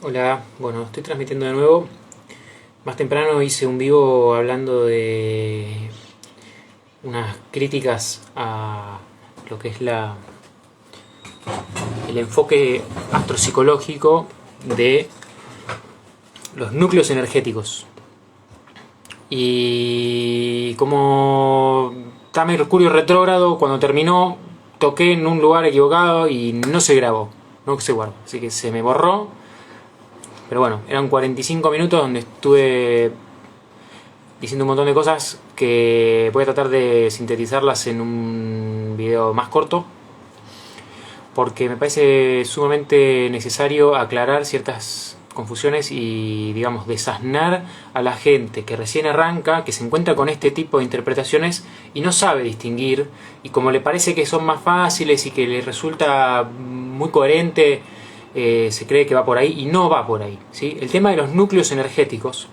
Hola, bueno, estoy transmitiendo de nuevo. Más temprano hice un vivo hablando de unas críticas a lo que es el enfoque astropsicológico de los núcleos energéticos. Y como está Mercurio retrógrado, cuando terminó toqué en un lugar equivocado y no se grabó, no se guardó, así que se me borró. Pero bueno, eran 45 minutos donde estuve diciendo un montón de cosas que voy a tratar de sintetizarlas en un video más corto, porque me parece sumamente necesario aclarar ciertas confusiones y, digamos, desasnar a la gente que recién arranca, que se encuentra con este tipo de interpretaciones y no sabe distinguir, y como le parece que son más fáciles y que le resulta muy coherente, se cree que va por ahí y no va por ahí, ¿sí? El tema de los núcleos energéticos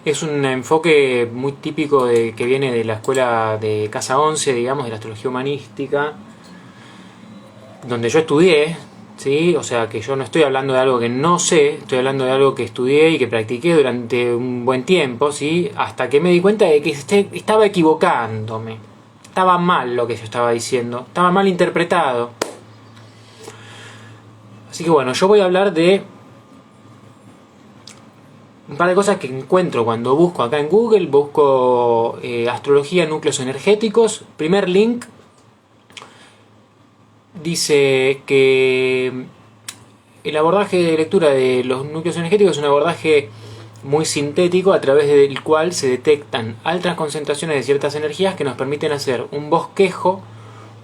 es un enfoque muy típico que viene de la escuela de Casa 11, digamos, de la astrología humanística, donde yo estudié, ¿sí? O sea, que yo no estoy hablando de algo que no sé, estoy hablando de algo que estudié y que practiqué durante un buen tiempo, ¿sí? Hasta que me di cuenta de que estaba equivocándome. Estaba mal lo que yo estaba diciendo, estaba mal interpretado. Así que bueno, yo voy a hablar de un par de cosas que encuentro cuando busco acá en Google. Busco astrología, núcleos energéticos. Primer link dice que el abordaje de lectura de los núcleos energéticos es un abordaje muy sintético a través del cual se detectan altas concentraciones de ciertas energías que nos permiten hacer un bosquejo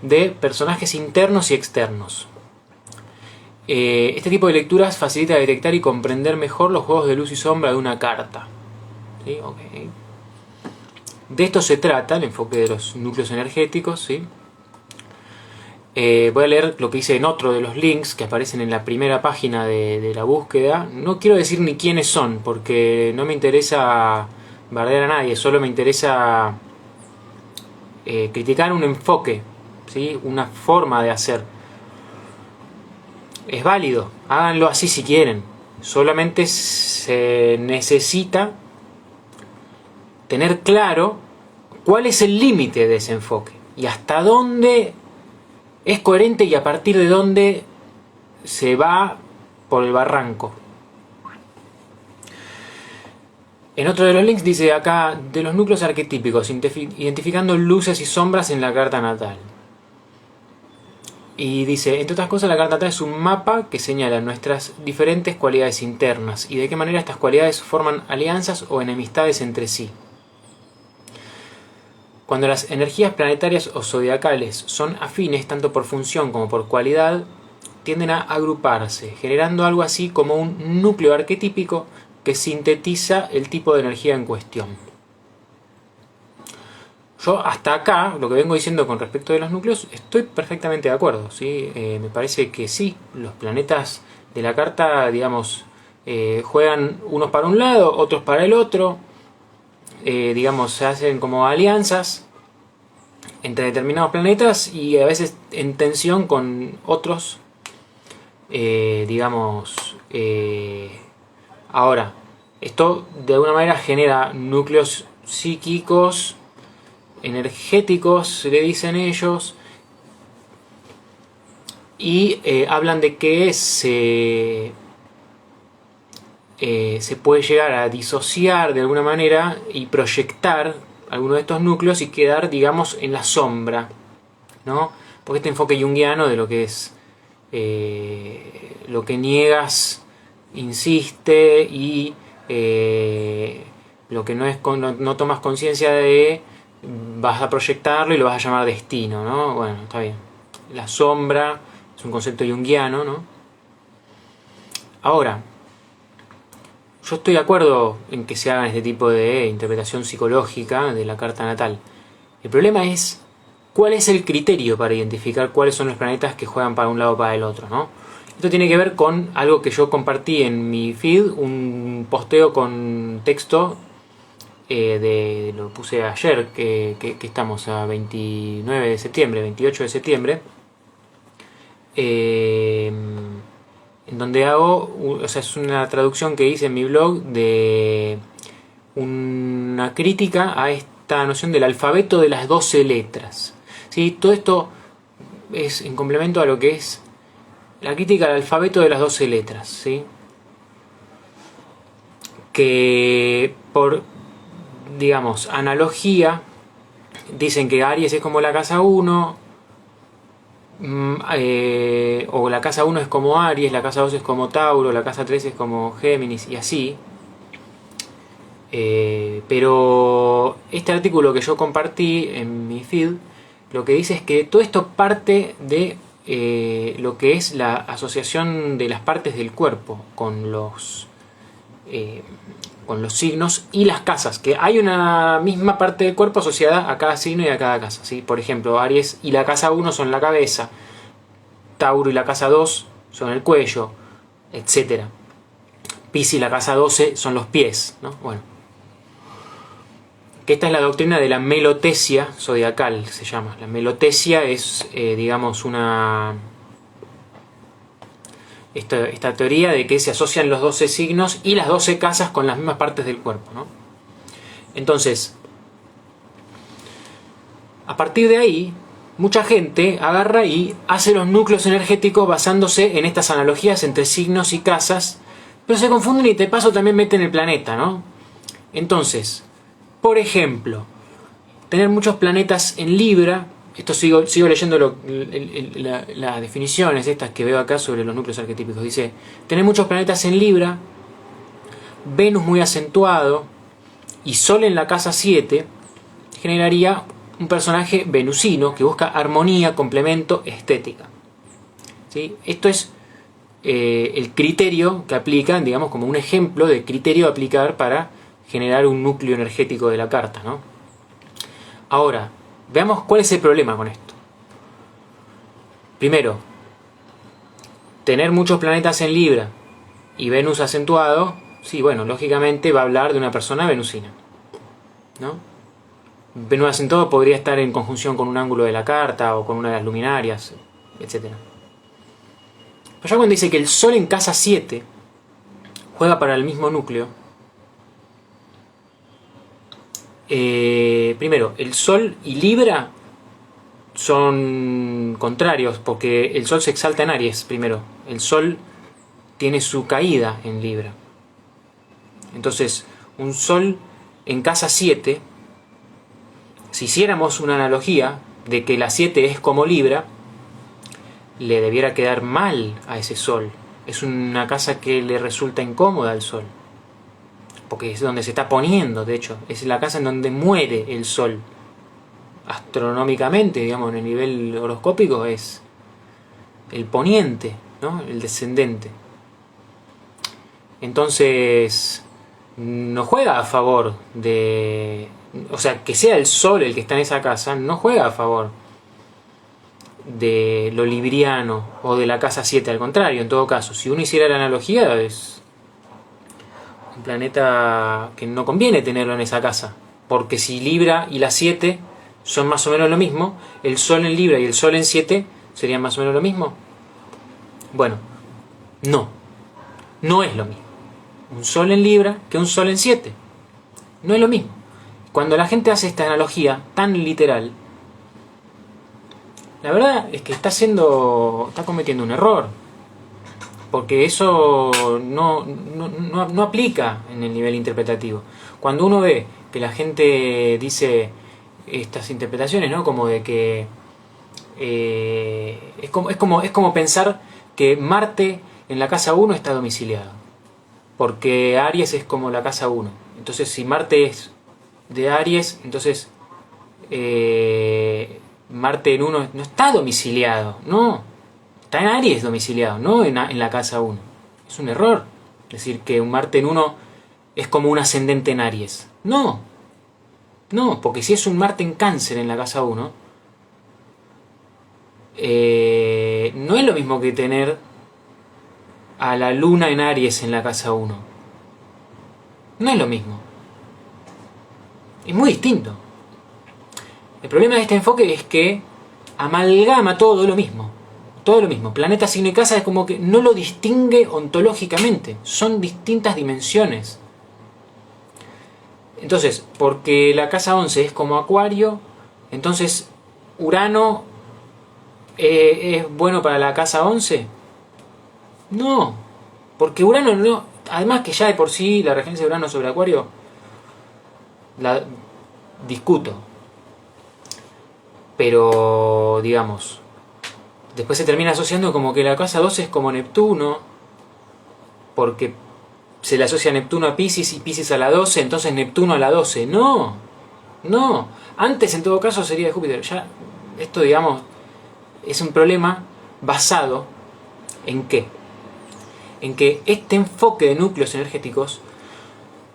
de personajes internos y externos. Este tipo de lecturas facilita detectar y comprender mejor los juegos de luz y sombra de una carta. ¿Sí? Okay. De esto se trata el enfoque de los núcleos energéticos. ¿Sí? Voy a leer lo que hice en otro de los links que aparecen en la primera página de la búsqueda. No quiero decir ni quiénes son, porque no me interesa bardear a nadie, solo me interesa criticar un enfoque, ¿sí? Una forma de hacer. Es válido, háganlo así si quieren. Solamente se necesita tener claro cuál es el límite de ese enfoque y hasta dónde es coherente y a partir de dónde se va por el barranco. En otro de los links dice acá, de los núcleos arquetípicos, identificando luces y sombras en la carta natal. Y dice, entre otras cosas, la carta natal es un mapa que señala nuestras diferentes cualidades internas y de qué manera estas cualidades forman alianzas o enemistades entre sí. Cuando las energías planetarias o zodiacales son afines tanto por función como por cualidad, tienden a agruparse, generando algo así como un núcleo arquetípico que sintetiza el tipo de energía en cuestión. Yo hasta acá, lo que vengo diciendo con respecto de los núcleos, estoy perfectamente de acuerdo, ¿sí? Me parece que sí, los planetas de la carta, digamos, juegan unos para un lado, otros para el otro, digamos, se hacen como alianzas entre determinados planetas y a veces en tensión con otros, digamos, ahora, esto de alguna manera genera núcleos psíquicos, energéticos, le dicen ellos, y hablan de que se puede llegar a disociar de alguna manera y proyectar alguno de estos núcleos y quedar, digamos, en la sombra, ¿no? Porque este enfoque junguiano de lo que es lo que niegas insiste y lo que no es no tomas conciencia de vas a proyectarlo y lo vas a llamar destino, ¿no? Bueno, está bien. La sombra es un concepto junguiano, ¿no? Ahora, yo estoy de acuerdo en que se haga este tipo de interpretación psicológica de la carta natal. El problema es cuál es el criterio para identificar cuáles son los planetas que juegan para un lado o para el otro, ¿no? Esto tiene que ver con algo que yo compartí en mi feed, un posteo con texto lo puse ayer, que estamos a 29 de septiembre, 28 de septiembre, en donde hago, o sea, es una traducción que hice en mi blog de una crítica a esta noción del alfabeto de las 12 letras. ¿Sí? Todo esto es en complemento a lo que es la crítica al alfabeto de las 12 letras, ¿sí? Que por, digamos, analogía, dicen que Aries es como la casa 1, o la casa 1 es como Aries, la casa 2 es como Tauro, la casa 3 es como Géminis y así. Pero este artículo que yo compartí en mi feed, lo que dice es que todo esto parte de lo que es la asociación de las partes del cuerpo con los signos y las casas, que hay una misma parte del cuerpo asociada a cada signo y a cada casa, ¿sí? Por ejemplo, Aries y la casa 1 son la cabeza, Tauro y la casa 2 son el cuello, etc. Piscis y la casa 12 son los pies, ¿no? Bueno, que esta es la doctrina de la melotesia zodiacal, se llama. La melotesia es, digamos, esta teoría de que se asocian los 12 signos y las 12 casas con las mismas partes del cuerpo, ¿no? Entonces, a partir de ahí, mucha gente agarra y hace los núcleos energéticos basándose en estas analogías entre signos y casas, pero se confunden y de paso también meten el planeta, ¿no? Entonces, por ejemplo, tener muchos planetas en Libra, esto sigo leyendo las definiciones estas que veo acá sobre los núcleos arquetípicos. Dice, tener muchos planetas en Libra, Venus muy acentuado y Sol en la casa 7 generaría un personaje venusino que busca armonía, complemento, estética. ¿Sí? Esto es el criterio que aplican, digamos, como un ejemplo de criterio a aplicar para generar un núcleo energético de la carta, ¿no? Ahora, veamos cuál es el problema con esto. Primero, tener muchos planetas en Libra y Venus acentuado, sí, bueno, lógicamente va a hablar de una persona venusina, ¿no? Venus acentuado podría estar en conjunción con un ángulo de la carta o con una de las luminarias, etc. Pero ya cuando dice que el Sol en casa 7 juega para el mismo núcleo, primero, el Sol y Libra son contrarios porque el Sol se exalta en Aries primero. El Sol tiene su caída en Libra. Entonces, un Sol en casa 7, si hiciéramos una analogía de que la 7 es como Libra, le debiera quedar mal a ese Sol. Es una casa que le resulta incómoda al Sol, porque es donde se está poniendo, de hecho, es la casa en donde muere el Sol. Astronómicamente, digamos, en el nivel horoscópico es el poniente, ¿no? El descendente. Entonces, no juega a favor de... O sea, que sea el Sol el que está en esa casa, no juega a favor de lo libriano o de la casa 7, al contrario, en todo caso, si uno hiciera la analogía, es un planeta que no conviene tenerlo en esa casa, porque si Libra y la 7 son más o menos lo mismo, el Sol en Libra y el Sol en 7 serían más o menos lo mismo. Bueno, no es lo mismo un Sol en Libra que un Sol en 7, no es lo mismo. Cuando la gente hace esta analogía tan literal, la verdad es que está cometiendo un error, porque eso no aplica en el nivel interpretativo. Cuando uno ve que la gente dice estas interpretaciones, ¿no? Como de que es como pensar que Marte en la casa 1 está domiciliado, porque Aries es como la casa 1. Entonces, si Marte es de Aries, entonces Marte en 1 no está domiciliado, no, está en Aries domiciliado, no en la casa 1. Es un error decir que un Marte en 1 es como un ascendente en Aries. No, porque si es un Marte en Cáncer en la casa 1, no es lo mismo que tener a la Luna en Aries en la casa 1. No es lo mismo. Es muy distinto. El problema de este enfoque es que amalgama todo lo mismo. todo lo mismo. Planeta, signo y casa es como que no lo distingue ontológicamente. Son distintas dimensiones. Entonces, porque la casa 11 es como Acuario, entonces Urano es bueno para la casa 11. No, porque Urano no. Además que ya de por sí la regencia de Urano sobre Acuario la discuto. Pero, digamos, después se termina asociando como que la casa 12 es como Neptuno, porque se le asocia Neptuno a Piscis y Piscis a la 12, entonces Neptuno a la 12. No, no. Antes en todo caso sería de Júpiter. Ya, esto digamos, es un problema basado en qué. En que este enfoque de núcleos energéticos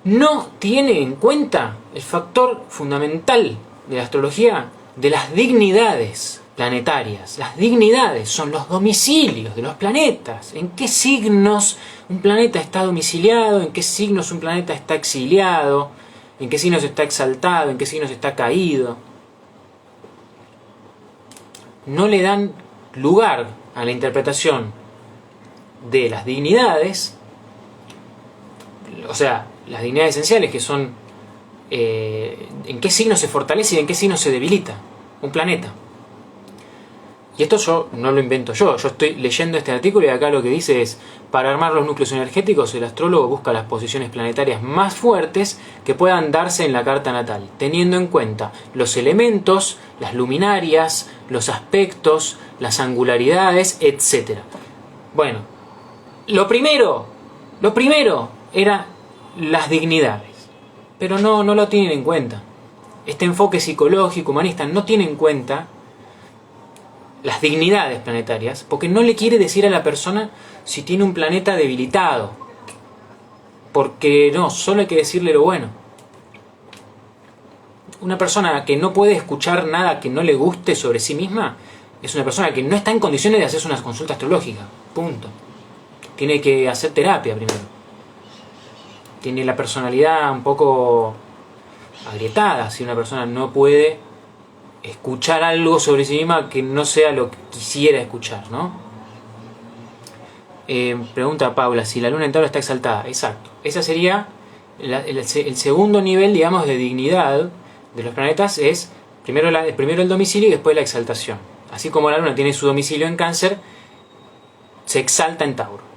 no tiene en cuenta el factor fundamental de la astrología de las dignidades planetarias. Las dignidades son los domicilios de los planetas. ¿En qué signos un planeta está domiciliado? ¿En qué signos un planeta está exiliado? ¿En qué signos está exaltado? ¿En qué signos está caído? No le dan lugar a la interpretación de las dignidades, o sea, las dignidades esenciales, que son en qué signo se fortalece y en qué signo se debilita un planeta. Y esto yo no lo invento yo estoy leyendo este artículo y acá lo que dice es: para armar los núcleos energéticos, el astrólogo busca las posiciones planetarias más fuertes que puedan darse en la carta natal, teniendo en cuenta los elementos, las luminarias, los aspectos, las angularidades, etc. Bueno, lo primero era las dignidades, pero no lo tienen en cuenta. Este enfoque psicológico, humanista, no tiene en cuenta las dignidades planetarias, porque no le quiere decir a la persona si tiene un planeta debilitado, porque no, solo hay que decirle lo bueno. Una persona que no puede escuchar nada que no le guste sobre sí misma es una persona que no está en condiciones de hacerse una consulta astrológica, punto. Tiene que hacer terapia primero. Tiene la personalidad un poco agrietada si una persona no puede escuchar algo sobre sí misma que no sea lo que quisiera escuchar, ¿no? Pregunta Paula, si la luna en Tauro está exaltada. Exacto. Esa sería el segundo nivel, digamos, de dignidad de los planetas. Es primero el domicilio y después la exaltación. Así como la luna tiene su domicilio en Cáncer, se exalta en Tauro.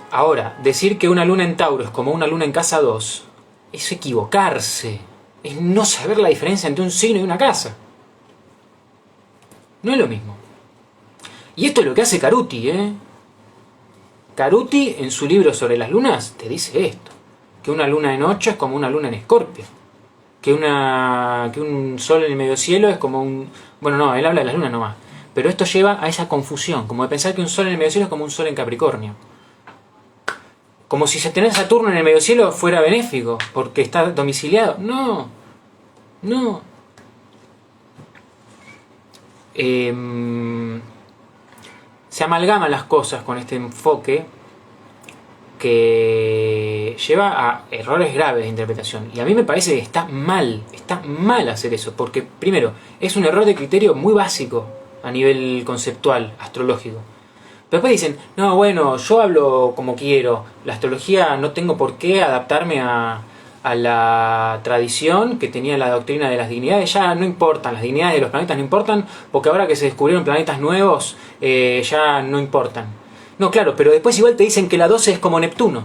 Ahora, decir que una luna en Tauro es como una luna en casa 2 es equivocarse. Es no saber la diferencia entre un signo y una casa. No es lo mismo. Y esto es lo que hace Caruti, ¿eh? Caruti, en su libro sobre las lunas, te dice esto. Que una luna en 8 es como una luna en Escorpio. Que un sol en el medio cielo es como un... Bueno, no, él habla de las lunas nomás. Pero esto lleva a esa confusión, como de pensar que un sol en el medio cielo es como un sol en Capricornio. Como si tener Saturno en el medio cielo fuera benéfico, porque está domiciliado. No, no. Se amalgaman las cosas con este enfoque que lleva a errores graves de interpretación. Y a mí me parece que está mal hacer eso, porque primero, es un error de criterio muy básico a nivel conceptual, astrológico. Pero después dicen, no, bueno, yo hablo como quiero, la astrología no tengo por qué adaptarme a la tradición que tenía la doctrina de las dignidades, ya no importan, las dignidades de los planetas no importan, porque ahora que se descubrieron planetas nuevos, ya no importan. No, claro, pero después igual te dicen que la 12 es como Neptuno,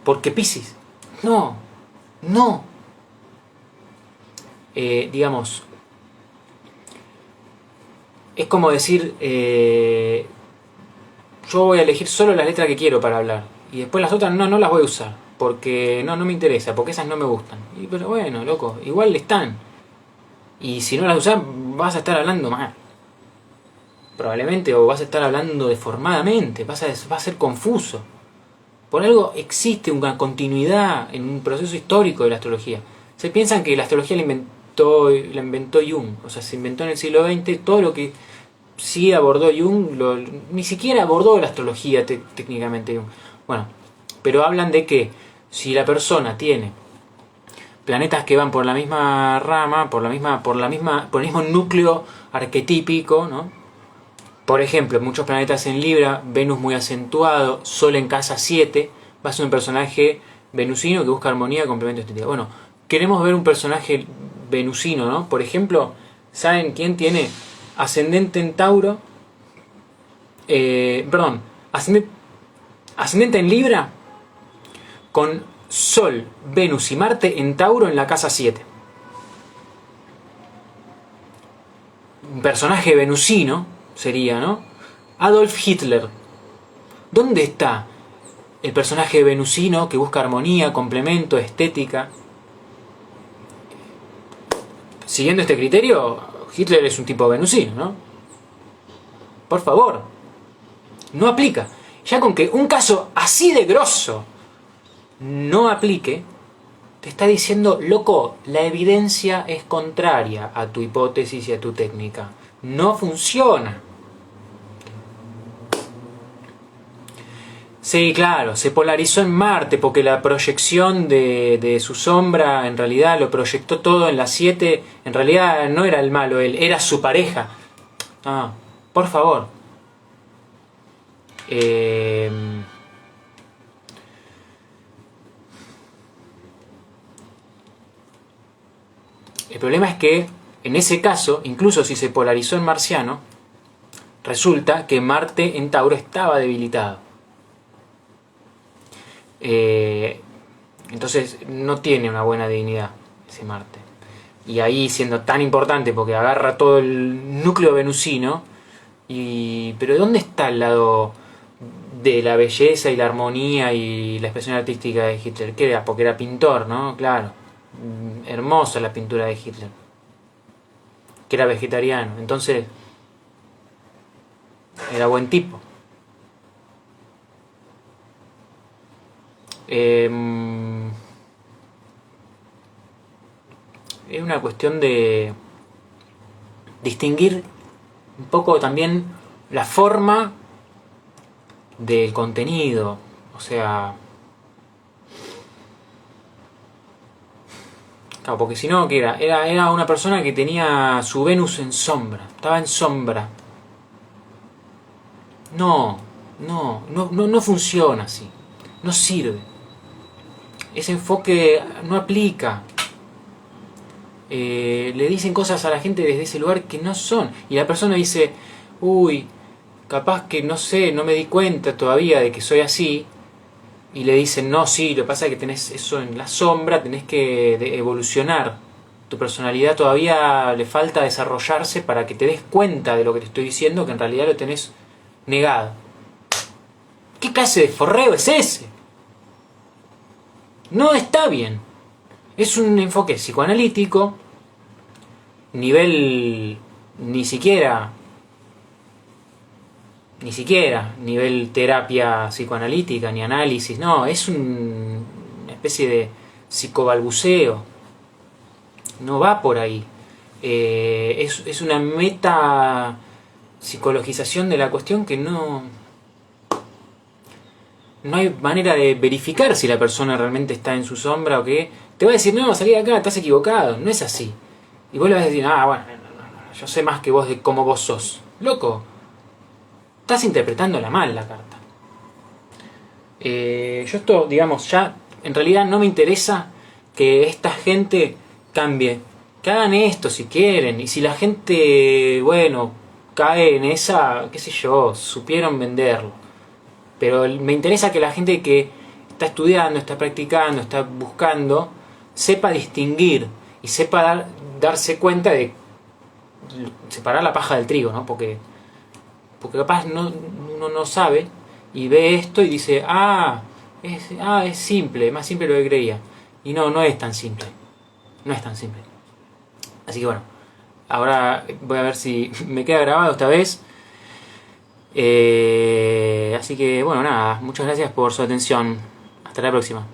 porque Piscis. No. Digamos, es como decir... yo voy a elegir solo la letra que quiero para hablar. Y después las otras no las voy a usar. Porque no me interesa, porque esas no me gustan. Pero bueno, loco, igual están. Y si no las usas, vas a estar hablando mal. Probablemente, o vas a estar hablando deformadamente. Va a ser confuso. Por algo existe una continuidad en un proceso histórico de la astrología. Se piensan que la astrología la inventó Jung. O sea, se inventó en el siglo XX todo lo que... sí abordó Jung, ni siquiera abordó la astrología técnicamente Jung. Bueno, pero hablan de que si la persona tiene planetas que van por la misma rama, por el mismo núcleo arquetípico, ¿no? Por ejemplo, muchos planetas en Libra, Venus muy acentuado, Sol en casa 7, va a ser un personaje venusino que busca armonía, complemento, estética. Bueno, queremos ver un personaje venusino, ¿no? Por ejemplo, ¿saben quién tiene ascendente en Tauro? Perdón, ascendente en Libra con Sol, Venus y Marte en Tauro en la casa 7. Un personaje venusino sería, ¿no? Adolf Hitler. ¿Dónde está el personaje venusino que busca armonía, complemento, estética? Siguiendo este criterio, Hitler es un tipo venusino, ¿no? Por favor, no aplica. Ya con que un caso así de grosso no aplique, te está diciendo, loco, la evidencia es contraria a tu hipótesis y a tu técnica. No funciona. Sí, claro, se polarizó en Marte porque la proyección de su sombra en realidad lo proyectó todo en la 7. En realidad no era el malo él, era su pareja. Ah, por favor. El problema es que en ese caso, incluso si se polarizó en marciano, resulta que Marte en Tauro estaba debilitado. Entonces no tiene una buena dignidad ese Marte. Y ahí siendo tan importante porque agarra todo el núcleo venusino, pero ¿dónde está el lado de la belleza y la armonía y la expresión artística de Hitler? ¿Qué era? Porque era pintor, ¿no? Claro. Hermosa la pintura de Hitler. Que era vegetariano. Entonces, era buen tipo. Es una cuestión de distinguir un poco también la forma del contenido. O sea, claro, porque si no, ¿qué era? Era una persona que tenía su Venus en sombra, estaba en sombra. No funciona así, no sirve. Ese enfoque no aplica. Le dicen cosas a la gente desde ese lugar que no son. Y la persona dice, uy, capaz que no sé, no me di cuenta todavía de que soy así. Y le dicen, no, sí, lo que pasa es que tenés eso en la sombra, tenés que evolucionar. Tu personalidad todavía le falta desarrollarse para que te des cuenta de lo que te estoy diciendo, que en realidad lo tenés negado. ¿Qué clase de forreo es ese? No está bien. Es un enfoque psicoanalítico, nivel ni siquiera nivel terapia psicoanalítica ni análisis, no, es una especie de psicobalbuceo, no va por ahí. Es una meta psicologización de la cuestión que no hay manera de verificar si la persona realmente está en su sombra o qué. Te va a decir, no, salí de acá, estás equivocado, no es así. Y vos le vas a decir, bueno, no, yo sé más que vos de cómo vos sos. Loco, estás interpretándola mal la carta. Yo esto, digamos, ya en realidad no me interesa que esta gente cambie. Que hagan esto si quieren. Y si la gente, bueno, cae en esa, qué sé yo, supieron venderlo. Pero me interesa que la gente que está estudiando, está practicando, está buscando, sepa distinguir y sepa darse cuenta de separar la paja del trigo, ¿no? Porque capaz uno no sabe y ve esto y dice, es simple, más simple de lo que creía. Y no es tan simple. No es tan simple. Así que bueno, ahora voy a ver si me queda grabado esta vez. Así que bueno, nada, muchas gracias por su atención. Hasta la próxima.